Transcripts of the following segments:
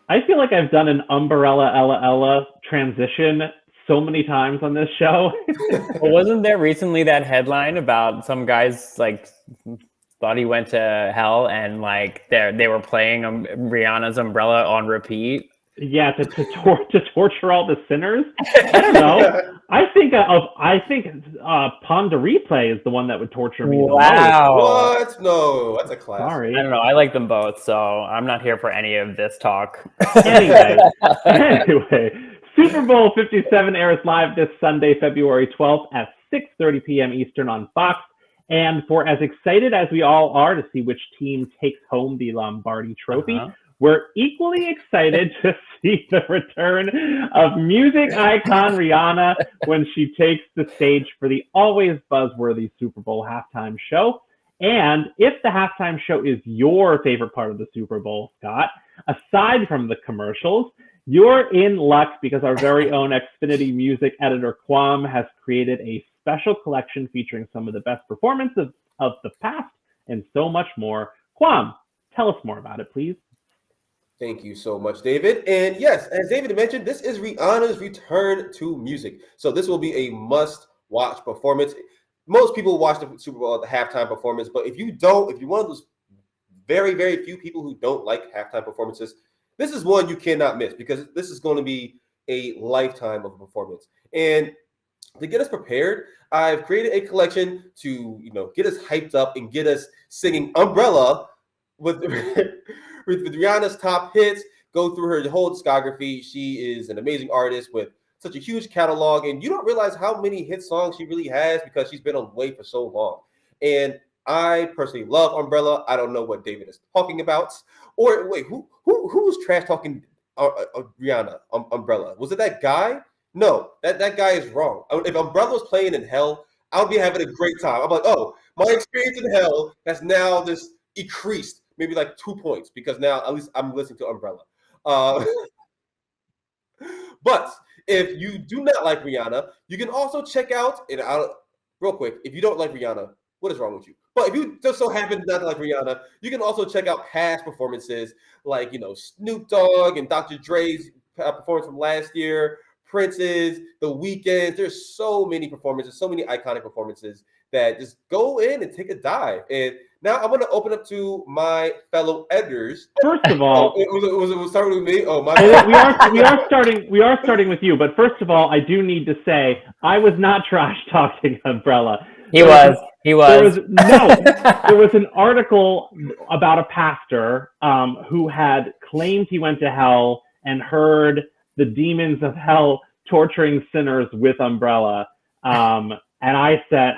I feel like I've done an Umbrella Ella Ella transition so many times on this show. Well, wasn't there recently that headline about some guys like thought he went to hell and like they were playing Rihanna's Umbrella on repeat? Yeah, to torture all the sinners. I don't know. I think Pon de Replay is the one that would torture me the most. Wow. What? No, that's a classic. Sorry. I don't know. I like them both, so I'm not here for any of this talk. Anyway, Super Bowl 57 airs live this Sunday, February 12th at 6:30 p.m. Eastern on Fox. And for as excited as we all are to see which team takes home the Lombardi Trophy, we're equally excited to see the return of music icon Rihanna when she takes the stage for the always buzzworthy Super Bowl halftime show. And if the halftime show is your favorite part of the Super Bowl, Scott, aside from the commercials, you're in luck because our very own Xfinity music editor Quam has created a special collection featuring some of the best performances of the past and so much more. Quam, tell us more about it, please. Thank you so much, David. And yes, as David mentioned, this is Rihanna's return to music. So this will be a must-watch performance. Most people watch the Super Bowl at the halftime performance, but if you're one of those very, very few people who don't like halftime performances, this is one you cannot miss because this is going to be a lifetime of a performance. And to get us prepared, I've created a collection to, get us hyped up and get us singing Umbrella with Rihanna's top hits, go through her whole discography. She is an amazing artist with such a huge catalog, and you don't realize how many hit songs she really has because she's been on way for so long. And I personally love Umbrella. I don't know what David is talking about. Or wait, who was trash talking Rihanna Umbrella? Was it that guy? No, that guy is wrong. If Umbrella was playing in hell, I would be having a great time. I'm like, oh, my experience in hell has now just increased maybe like 2 points because now at least I'm listening to Umbrella. But if you do not like Rihanna, you can also check out, real quick, if you don't like Rihanna, what is wrong with you? But if you just so happen not to like Rihanna, you can also check out past performances like, Snoop Dogg and Dr. Dre's performance from last year, Prince's, The Weeknd. There's so many performances, so many iconic performances that just go in and take a dive. And now I'm going to open up to my fellow editors. First of all, was starting with me. Oh my! We are starting with you. But first of all, I do need to say I was not trash talking Umbrella. He was. There was an article about a pastor who had claimed he went to hell and heard the demons of hell torturing sinners with Umbrella. And I said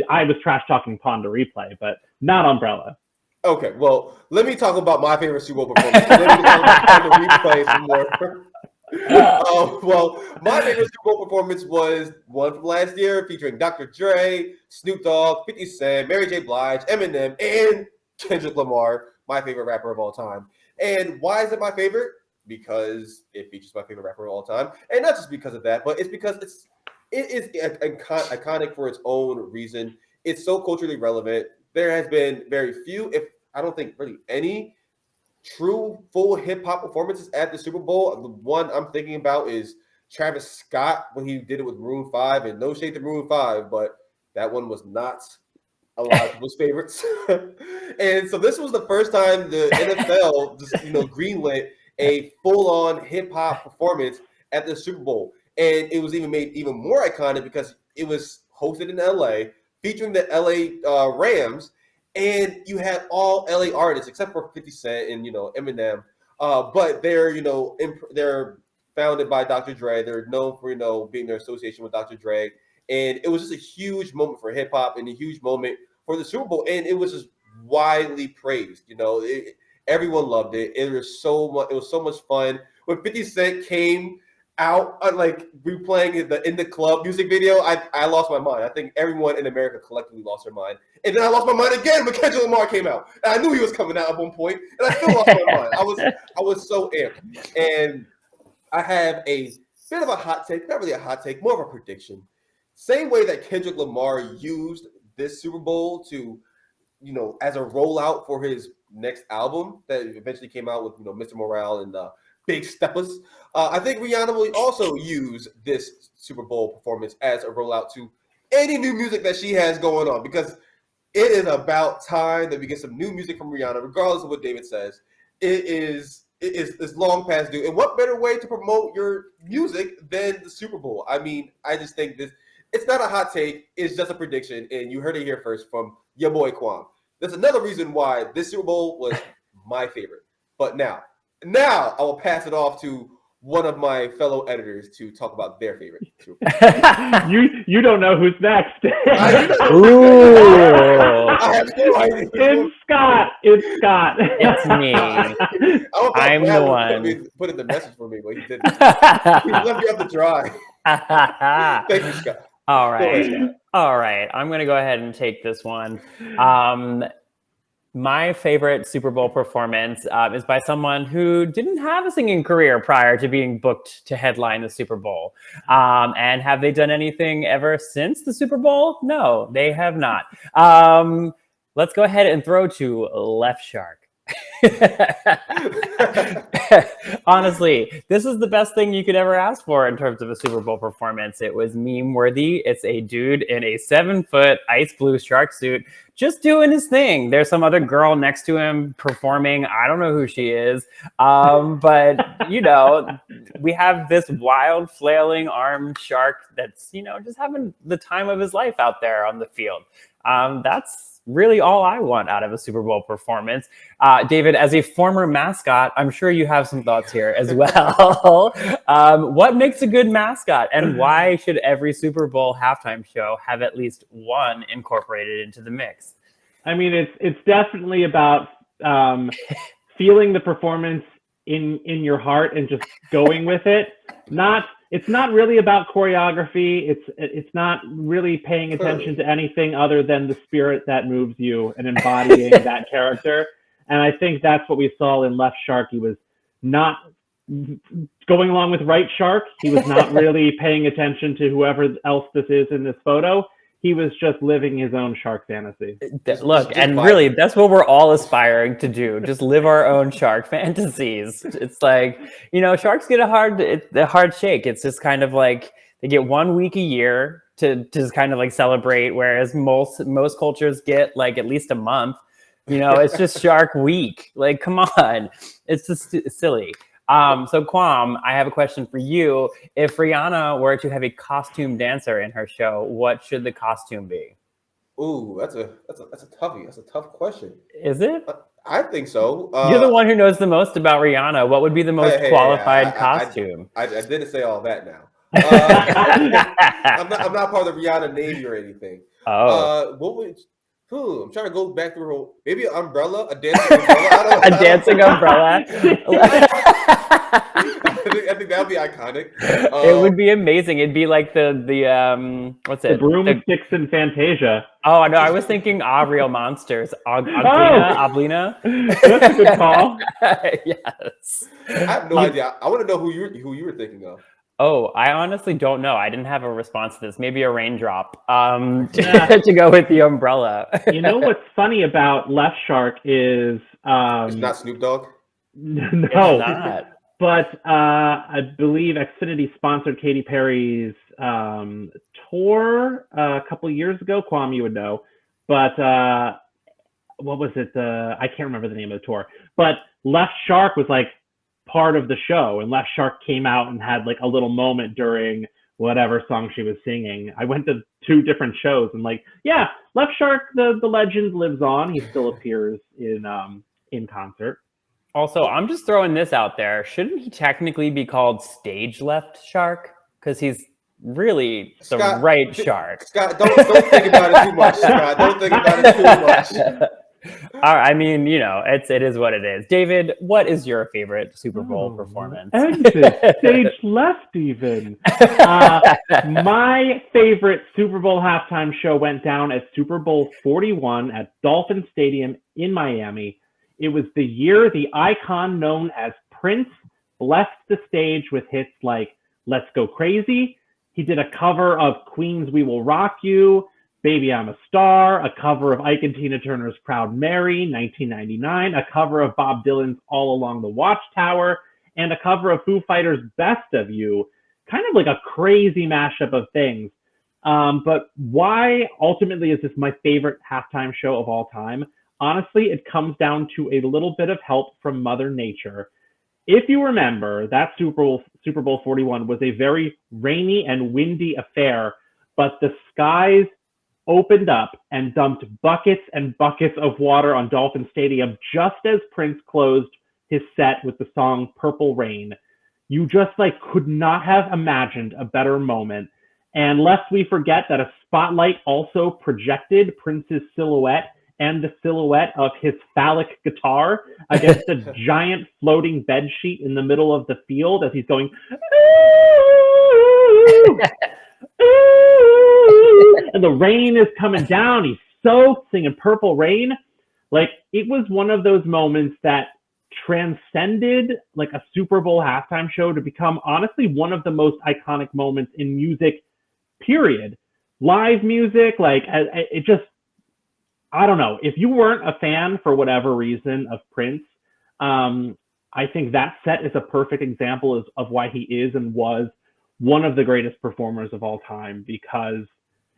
I was trash talking Pon de Replay, but not Umbrella. Okay, well, let me talk about my favorite Super Bowl performance. Then we can talk about Pon de Replay some more. Well, my favorite Super Bowl performance was one from last year featuring Dr. Dre, Snoop Dogg, 50 Cent, Mary J. Blige, Eminem, and Kendrick Lamar, my favorite rapper of all time. And why is it my favorite? Because it features my favorite rapper of all time. And not just because of that, but it's because it is iconic for its own reason. It's so culturally relevant. There has been very few, if I don't think really any, true full hip hop performances at the Super Bowl. The one I'm thinking about is Travis Scott when he did it with Maroon 5, and no shade to Maroon 5, but that one was not a lot of people's favorites. And so this was the first time the NFL just greenlit a full-on hip hop performance at the Super Bowl, and it was even made even more iconic because it was hosted in LA, featuring the LA Rams. And you had all LA artists except for 50 Cent and Eminem, but they're founded by Dr. Dre. They're known for being their association with Dr. Dre, and it was just a huge moment for hip hop and a huge moment for the Super Bowl, and it was just widely praised. Everyone loved it. It was so much fun when 50 Cent came out, like replaying the In the Club music video. I lost my mind. I think everyone in America collectively lost their mind. And then I lost my mind again when Kendrick Lamar came out. And I knew he was coming out at one point, and I still lost my mind. I was so amped. And I have a bit of a hot take, not really a hot take, more of a prediction. Same way that Kendrick Lamar used this Super Bowl to, as a rollout for his next album that eventually came out with, Mr. Morale and big steppers. I think Rihanna will also use this Super Bowl performance as a rollout to any new music that she has going on, because it is about time that we get some new music from Rihanna, regardless of what David says. It's long past due. And what better way to promote your music than the Super Bowl? I mean, I just think it's not a hot take. It's just a prediction. And you heard it here first from your boy Kwam. There's another reason why this Super Bowl was my favorite. But now I will pass it off to one of my fellow editors to talk about their favorite Super Bowl. You don't know who's next. Ooh. I have no idea. It's Scott. It's me. I'm the one. Put in the message for me, but he didn't. He left me off the dry. Thank you, Scott. All right. I'm going to go ahead and take this one. My favorite Super Bowl performance is by someone who didn't have a singing career prior to being booked to headline the Super Bowl. And have they done anything ever since the Super Bowl? No, they have not. Let's go ahead and throw to Left Shark. Honestly, this is the best thing you could ever ask for in terms of a Super Bowl performance. It was meme worthy. It's a dude in a 7-foot ice blue shark suit just doing his thing. There's some other girl next to him performing. I don't know who she is. But we have this wild flailing armed shark that's, just having the time of his life out there on the field. That's really all I want out of a Super Bowl performance. David, as a former mascot, I'm sure you have some thoughts here as well. What makes a good mascot, and why should every Super Bowl halftime show have at least one incorporated into the mix? I mean, it's definitely about feeling the performance in your heart and just going with it. It's not really about choreography. It's not really paying attention to anything other than the spirit that moves you and embodying that character. And I think that's what we saw in Left Shark. He was not going along with Right Shark. He was not really paying attention to whoever else this is in this photo. He was just living his own shark fantasy. Look, and really, that's what we're all aspiring to do. Just live our own shark fantasies. It's like, sharks get a hard shake. It's just kind of like they get 1 week a year to just kind of like celebrate, whereas most cultures get like at least a month. It's just Shark Week. Like, come on. It's just silly. So Kwam, I have a question for you. If Rihanna were to have a costume dancer in her show, what should the costume be? Ooh, that's a toughie. That's a tough question. Is it? I think so. You're the one who knows the most about Rihanna. What would be the most qualified costume? I didn't say all that now. I'm not part of the Rihanna Navy or anything. Oh. What would? I'm trying to go back through maybe an umbrella, a dancing umbrella. A dancing umbrella. I think that would be iconic. It would be amazing. It'd be like the what's it? The broomsticks in Fantasia. Oh no, I was thinking Real Monsters. Oblina. That's a good call. Yes. I have no idea. I want to know who you were thinking of. Oh, I honestly don't know. I didn't have a response to this. Maybe a raindrop to go with the umbrella. You know what's funny about Left Shark is... it's not Snoop Dogg? No. It's not. But I believe Xfinity sponsored Katy Perry's tour a couple years ago. Kwam, you would know. But what was it? I can't remember the name of the tour. But Left Shark was like part of the show, and Left Shark came out and had like a little moment during whatever song she was singing. I went to 2 different shows and Left Shark, the legend lives on. He still appears in concert. Also, I'm just throwing this out there. Shouldn't he technically be called Stage Left Shark? Because he's really the right shark. Scott, don't think about it too much, Scott. Don't think about it too much. I mean, it is what it is. David, what is your favorite Super Bowl performance? Exit, stage left even. My favorite Super Bowl halftime show went down at Super Bowl 41 at Dolphin Stadium in Miami. It was the year the icon known as Prince blessed the stage with hits like Let's Go Crazy. He did a cover of Queen's We Will Rock You, Baby I'm a Star, a cover of Ike and Tina Turner's Proud Mary, 1999, a cover of Bob Dylan's All Along the Watchtower, and a cover of Foo Fighters' Best of You. Kind of like a crazy mashup of things. But why ultimately is this my favorite halftime show of all time? Honestly, it comes down to a little bit of help from Mother Nature. If you remember, that Super Bowl 41 was a very rainy and windy affair, but the skies opened up and dumped buckets and buckets of water on Dolphin Stadium just as Prince closed his set with the song Purple Rain. You just could not have imagined a better moment. And lest we forget that a spotlight also projected Prince's silhouette and the silhouette of his phallic guitar against a giant floating bed sheet in the middle of the field as he's going, ooh, ooh, and the rain is coming down. He's soaked, singing Purple Rain. It was one of those moments that transcended a Super Bowl halftime show to become honestly one of the most iconic moments in music, period. Live music, it just, I don't know. If you weren't a fan for whatever reason of Prince, I think that set is a perfect example of why he is and was one of the greatest performers of all time, because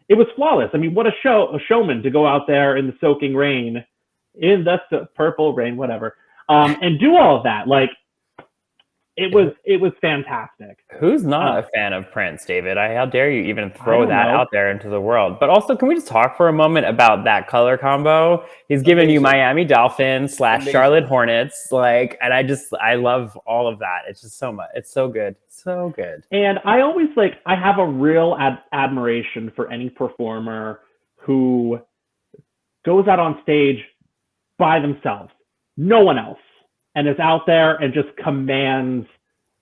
it was flawless. I mean, what a showman to go out there in the soaking rain, in the purple rain, whatever, and do all of that. It was fantastic. Who's not a fan of Prince, David? How dare you even throw that out there into the world? But also, can we just talk for a moment about that color combo? He's given you Miami Dolphins / Charlotte Hornets, and I love all of that. It's just so much. It's so good. So good. And I always I have a real admiration for any performer who goes out on stage by themselves, no one else, and is out there and just commands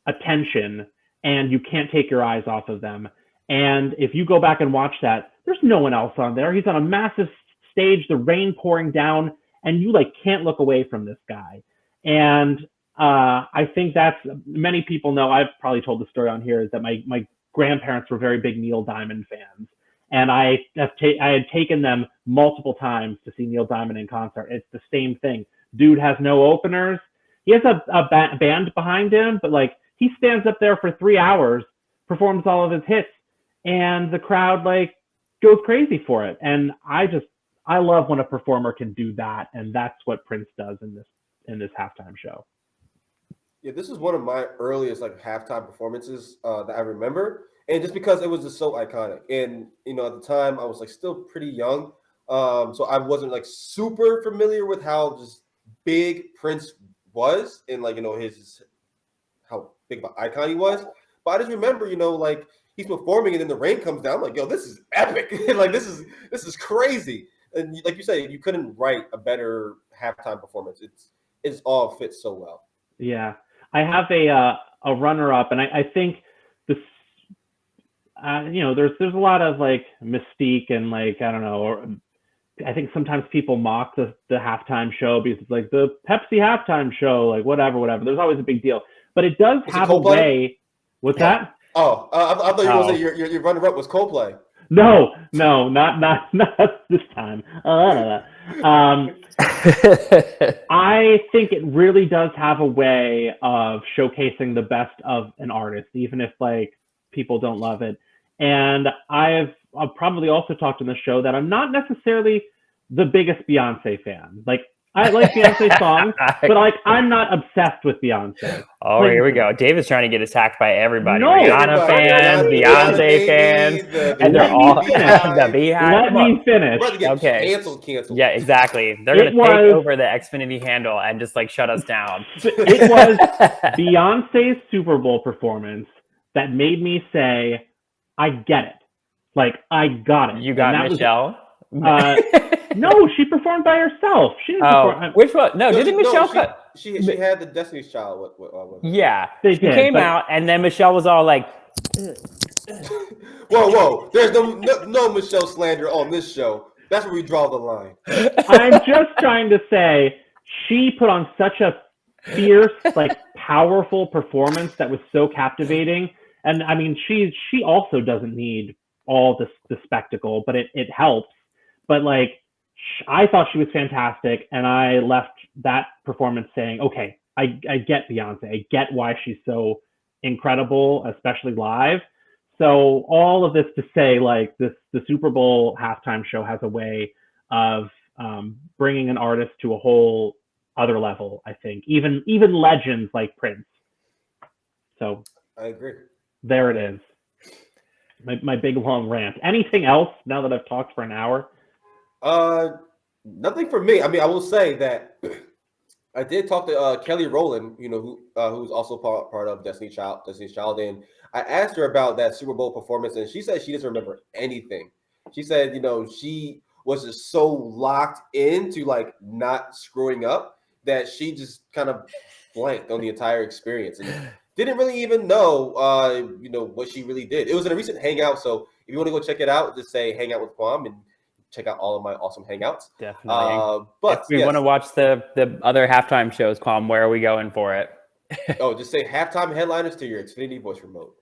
attention, and you can't take your eyes off of them. And if you go back and watch that, there's no one else on there. He's on a massive stage, the rain pouring down, and you can't look away from this guy. And I think that's, many people know, I've probably told the story on here, is that my grandparents were very big Neil Diamond fans. And I had taken them multiple times to see Neil Diamond in concert. It's the same thing. Dude has no openers. He has a band behind him, but he stands up there for 3 hours, performs all of his hits, and the crowd goes crazy for it. And I love when a performer can do that, and that's what Prince does in this halftime show. Yeah, this is one of my earliest halftime performances that I remember, and just because it was just so iconic. And at the time I was still pretty young, so I wasn't super familiar with how just big Prince was, and his how big of an icon he was. But I just remember, he's performing and then the rain comes down. I'm like, yo, this is epic. This is crazy. And like you say, you couldn't write a better halftime performance. It's all fits so well. Yeah, I have a runner up, and I think this, there's a lot of mystique and I don't know, or I think sometimes people mock the halftime show because it's the Pepsi halftime show, whatever. There's always a big deal, but it does have a way. What's that? Oh, I thought you were saying your runner up was Coldplay. No, not this time. I think it really does have a way of showcasing the best of an artist, even if people don't love it. And I've probably also talked in the show that I'm not necessarily the biggest Beyonce fan. I like Beyonce songs, but I'm not obsessed with Beyonce. Oh, here we go. David's trying to get attacked by everybody. No, Rihanna fans, Beyonce fans, and they're all the Beehive. Let me finish. Okay. Canceled. Yeah, exactly. They're going to take over the Xfinity handle and just shut us down. It was Beyonce's Super Bowl performance that made me say, I get it. I got it. You got Michelle? No, she performed by herself. She didn't perform. Which one? No, didn't Michelle cut? She had the Destiny's Child. Yeah, she came out, and then Michelle was all like, "Whoa! There's no Michelle slander on this show. That's where we draw the line." I'm just trying to say she put on such a fierce, powerful performance that was so captivating. And I mean, she also doesn't need all the spectacle, but it helps. But I thought she was fantastic, and I left that performance saying, okay, I get Beyonce. I get why she's so incredible, especially live. So all of this to say, like the Super Bowl halftime show has a way of bringing an artist to a whole other level. I think even legends like Prince. So I agree. there it is. My big long rant. Anything else now that I've talked for an hour? Nothing for me. I mean, I will say that I did talk to Kelly Rowland, who's also part of Destiny's Child, and I asked her about that Super Bowl performance, and she said she doesn't remember anything. She said, she was just so locked into like not screwing up that she just kind of blanked on the entire experience and didn't really even know, what she really did. It was in a recent hangout, so if you want to go check it out, just say "Hang Out with Kwam" and check out all of my awesome hangouts. Definitely. But if we want to watch the other halftime shows, Kwam, where are we going for it? just say halftime headliners to your Xfinity voice remote.